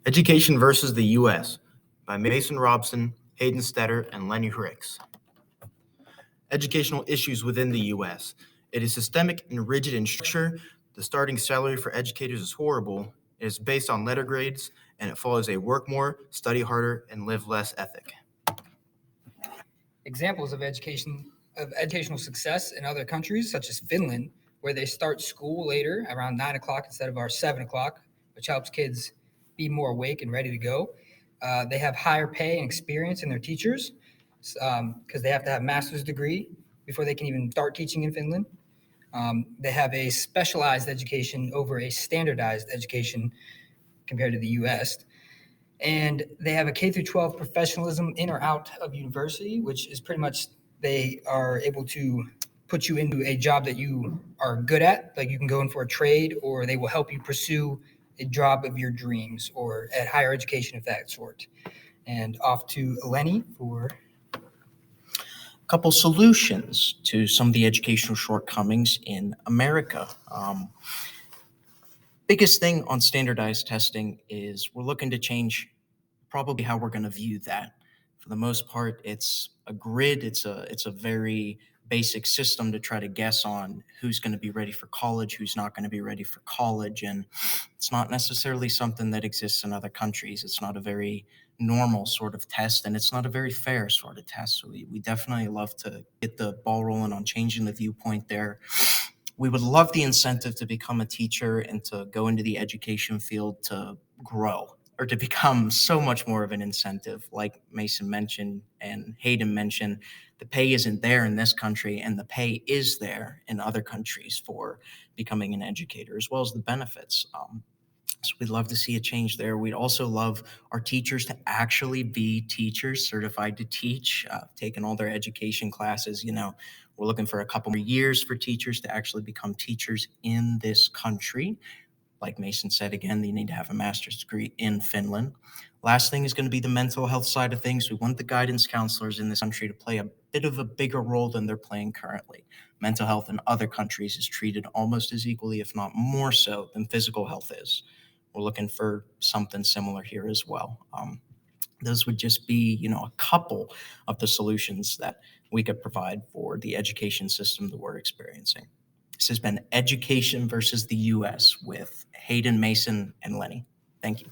Education versus the U.S. by Mason Robson, Hayden, Steder, and Lenny Hricz. Educational issues within the U.S. It is systemic and rigid in structure. The starting salary for educators is horrible. It is based on letter grades, and it follows a work more, study harder, and live less ethic. Examples of educational success in other countries, such as Finland, where they start school later, around 9 o'clock instead of our 7 o'clock, which helps kids be more awake and ready to go. They have higher pay and experience in their teachers because they have to have a master's degree before they can even start teaching in Finland. They have a specialized education over a standardized education compared to the U.S., and they have a K through 12 professionalism in or out of university, which is pretty much they are able to put you into a job that you are good at. Like you can go in for a trade, or they will help you pursue a job of your dreams or at higher education of that sort. And off to Lenny for a couple solutions to some of the educational shortcomings in America. Biggest thing on standardized testing is we're looking to change probably how we're going to view that. For the most part, it's a grid. It's a very basic system to try to guess on who's going to be ready for college, who's not going to be ready for college. And it's not necessarily something that exists in other countries. It's not a very normal sort of test, and it's not a very fair sort of test. So we definitely love to get the ball rolling on changing the viewpoint there. We would love the incentive to become a teacher and to go into the education field to grow, or to become so much more of an incentive. Like Mason mentioned and Hayden mentioned, the pay isn't there in this country, and the pay is there in other countries for becoming an educator, as well as the benefits. So we'd love to see a change there. We'd also love our teachers to actually be teachers, certified to teach, taking all their education classes. We're looking for a couple more years for teachers to actually become teachers in this country. Like Mason said, again, they need to have a master's degree in Finland. Last thing is going to be the mental health side of things. We want the guidance counselors in this country to play a bit of a bigger role than they're playing currently. Mental health in other countries is treated almost as equally, if not more so, than physical health is. We're looking for something similar here as well. Those would just be, a couple of the solutions that we could provide for the education system that we're experiencing. This has been Education versus the U.S. with Hayden, Mason, and Lenny. Thank you.